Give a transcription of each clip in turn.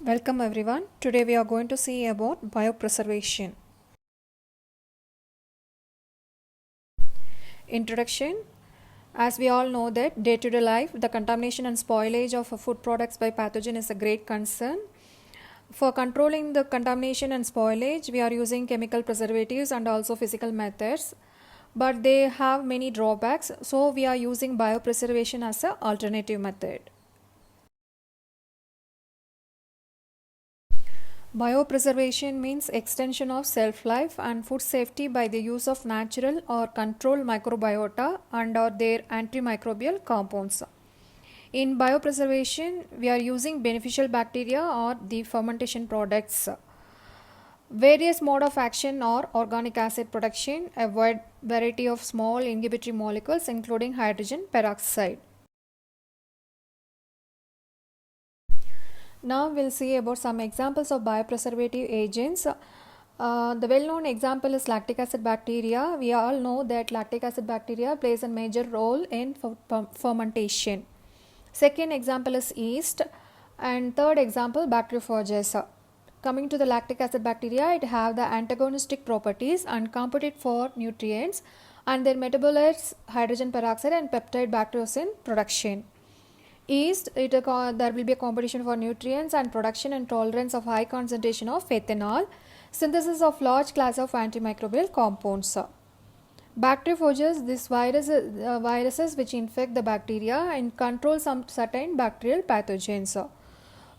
Welcome everyone. Today we are going to see about biopreservation. Introduction. As we all know that day-to-day life, the contamination and spoilage of food products by pathogen is a great concern. For controlling the contamination and spoilage, we are using chemical preservatives and also physical methods. But they have many drawbacks, so we are using biopreservation as an alternative method. Biopreservation means extension of shelf life and food safety by the use of natural or controlled microbiota and or their antimicrobial compounds. In biopreservation, we are using beneficial bacteria or the fermentation products. Various mode of action are organic acid production, a wide variety of small inhibitory molecules including hydrogen peroxide. Now we'll see about some examples of biopreservative agents. The well-known example is lactic acid bacteria. We all know that lactic acid bacteria plays a major role in fermentation. Second example is yeast, and third example bacteriophages. Coming to the lactic acid bacteria, it have the antagonistic properties and compete for nutrients, and their metabolites hydrogen peroxide and peptide bacteriosin production. Yeast, there will be a competition for nutrients and production and tolerance of high concentration of ethanol, synthesis of large class of antimicrobial compounds. Bacteriophages, these viruses which infect the bacteria and control some certain bacterial pathogens.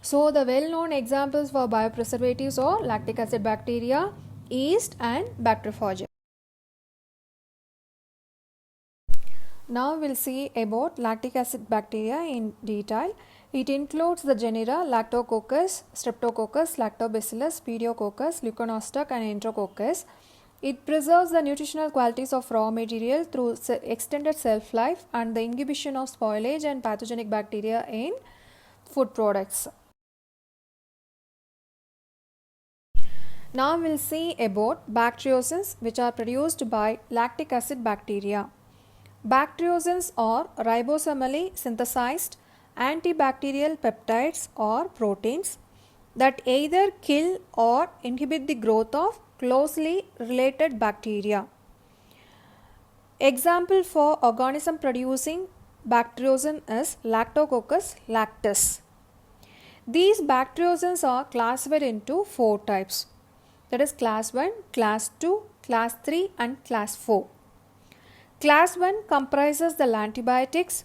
So the well-known examples for biopreservatives are lactic acid bacteria, yeast and bacteriophages. Now we'll see about lactic acid bacteria in detail. It includes the genera Lactococcus, Streptococcus, Lactobacillus, Pediococcus, Leuconostoc and Enterococcus. It preserves the nutritional qualities of raw material through extended shelf life and the inhibition of spoilage and pathogenic bacteria in food products. Now we'll see about bacteriocins which are produced by lactic acid bacteria. Bacteriocins are ribosomally synthesized antibacterial peptides or proteins that either kill or inhibit the growth of closely related bacteria. Example for organism producing bacteriocin is Lactococcus lactis. These bacteriocins are classified into 4 types, that is class 1, class 2, class 3 and class 4. Class 1 comprises the antibiotics.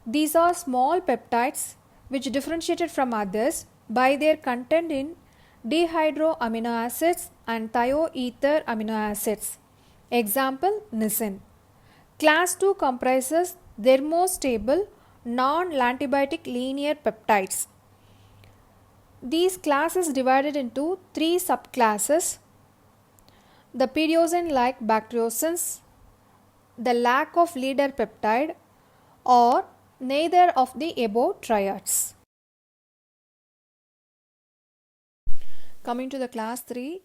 These are small peptides which differentiated from others by their content in dihydroamino acids and thioether amino acids. Example, nisin. Class 2 comprises thermostable non-antibiotic linear peptides. These classes divided into 3 subclasses: the pyrosin-like bacteriocins, the lack of leader peptide, or neither of the above triads. Coming to the class 3,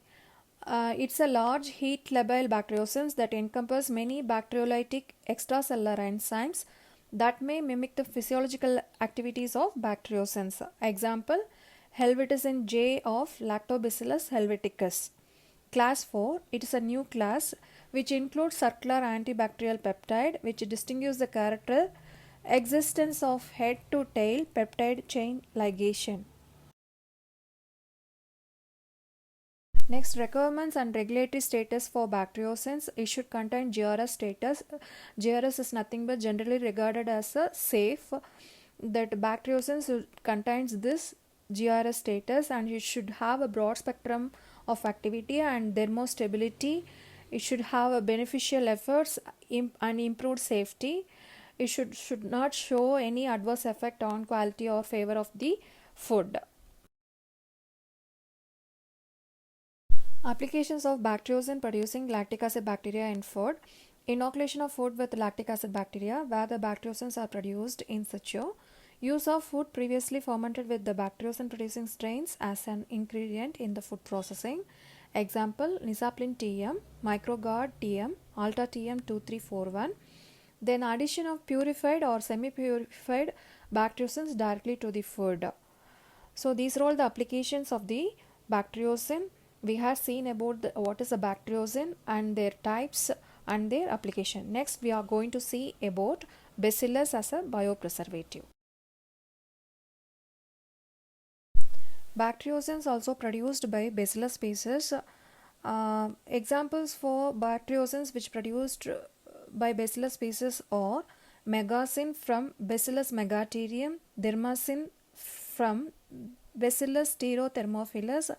it's a large heat labile bacteriocins that encompass many bacteriolytic extracellular enzymes that may mimic the physiological activities of bacteriocins. Example, helveticin J of Lactobacillus helveticus. Class 4, it is a new class which includes circular antibacterial peptide which distinguishes the character existence of head to tail peptide chain ligation. Next, requirements and regulatory status for bacteriocins. It should contain GRS status. GRS is nothing but generally regarded as a safe. That bacteriocins contains this GRS status, and it should have a broad spectrum of activity and thermostability. It should have a beneficial efforts and improved safety. It should not show any adverse effect on quality or favor of the food. Applications of bacteriocin producing lactic acid bacteria in food. Inoculation of food with lactic acid bacteria where the bacteriocins are produced in situ. Use of food previously fermented with the bacteriocin producing strains as an ingredient in the food processing. Example, Nisaplin TM, Microguard TM, Alta TM 2341. Then addition of purified or semi-purified bacteriocins directly to the food. So these are all the applications of the bacteriocin. We have seen about what is a bacteriocin and their types and their application. Next we are going to see about bacillus as a biopreservative. Bacteriocins also produced by bacillus species. Examples for bacteriocins which produced by bacillus species are megacin from Bacillus megaterium, dermacin from Bacillus styrothermophilus,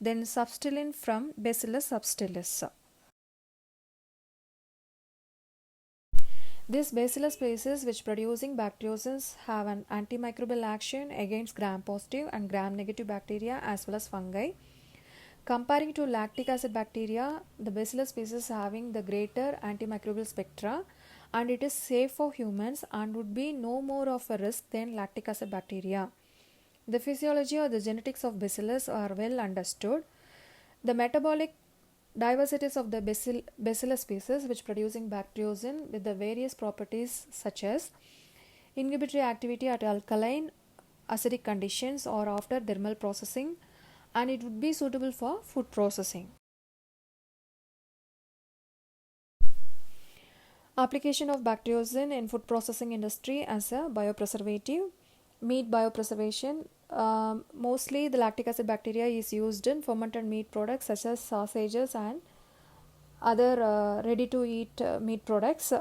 then substilin from Bacillus subtilis. These bacillus species which producing bacteriocins have an antimicrobial action against gram-positive and gram-negative bacteria as well as fungi. Comparing to lactic acid bacteria, the bacillus species having the greater antimicrobial spectra, and it is safe for humans and would be no more of a risk than lactic acid bacteria. The physiology or the genetics of bacillus are well understood. The metabolic diversities of the bacillus species which producing bacteriocin with the various properties such as inhibitory activity at alkaline acidic conditions or after thermal processing, and it would be suitable for food processing. Application of bacteriocin in food processing industry as a biopreservative. Meat biopreservation. Mostly the lactic acid bacteria is used in fermented meat products such as sausages and other ready to eat meat products.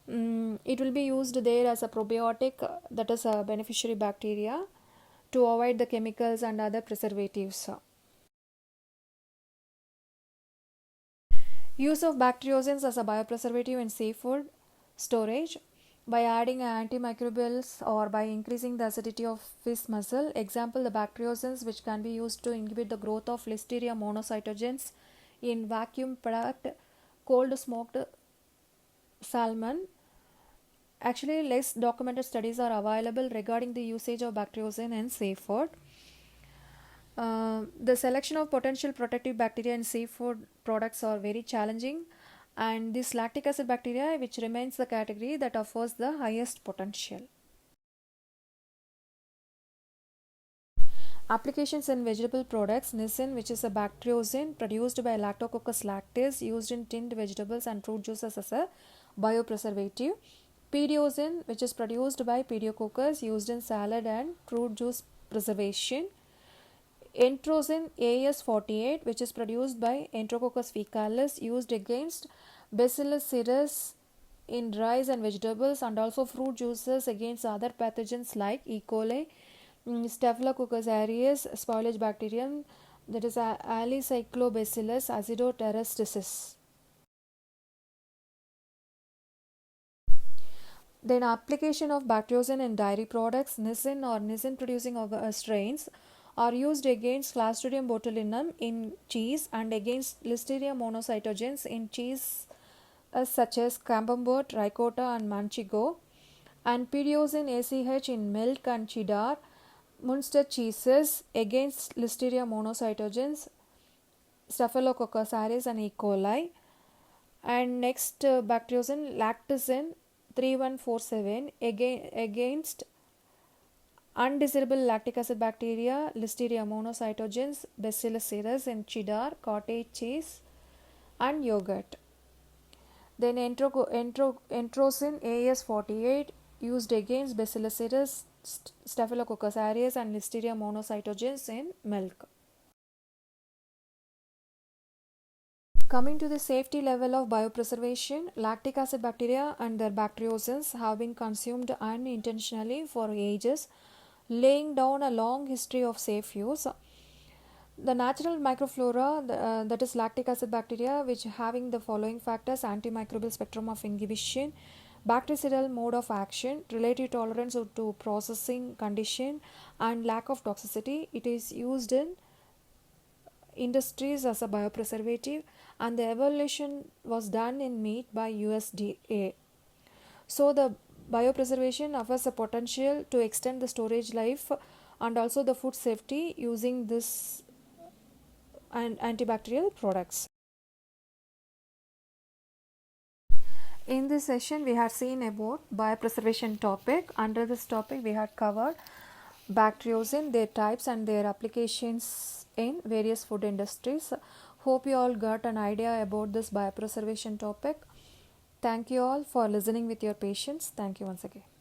It will be used there as a probiotic, that is a beneficiary bacteria, to avoid the chemicals and other preservatives. Use of bacteriocins as a biopreservative in seafood storage by adding antimicrobials or by increasing the acidity of fish muscle. Example, the bacteriocins which can be used to inhibit the growth of Listeria monocytogenes in vacuum packed cold smoked salmon. Actually, less documented studies are available regarding the usage of bacteriocin in seafood. The selection of potential protective bacteria in seafood products are very challenging, and this lactic acid bacteria which remains the category that offers the highest potential. Applications in vegetable products. Nisin, which is a bacteriocin produced by Lactococcus lactis, used in tinned vegetables and fruit juices as a biopreservative. Pediocin, which is produced by Pediococcus, used in salad and fruit juice preservation. Enterocin AS48, which is produced by Enterococcus faecalis, used against Bacillus cereus in rice and vegetables, and also fruit juices against other pathogens like E. coli, Staphylococcus aureus, spoilage bacterium, that is Alicyclobacillus acidoteresticis. Then application of bacteriocin in dairy products. Nisin or nisin producing strains are used against Clostridium botulinum in cheese and against Listeria monocytogenes in cheese such as Camembert, Ricotta and Manchego, and Pediocin ACH in milk and cheddar, Munster cheeses against Listeria monocytogenes, Staphylococcus aureus and E. coli. And next bacteriocin lactocin 3147 against undesirable lactic acid bacteria, Listeria monocytogenes, Bacillus cereus in cheddar, cottage cheese and yogurt. Then enterocin AS48 used against Bacillus cereus, Staphylococcus aureus and Listeria monocytogenes in milk. Coming to the safety level of biopreservation, lactic acid bacteria and their bacteriocins have been consumed unintentionally for ages, laying down a long history of safe use. The natural microflora, that is lactic acid bacteria, which having the following factors: antimicrobial spectrum of inhibition, bactericidal mode of action, relative tolerance to processing condition, and lack of toxicity. It is used in industries as a biopreservative, and the evaluation was done in meat by USDA. So the biopreservation offers a potential to extend the storage life and also the food safety using this and antibacterial products. In this session we have seen about biopreservation topic. Under this topic we had covered bacteriocin, their types and their applications in various food industries. Hope you all got an idea about this biopreservation topic. Thank you all for listening with your patience. Thank you once again.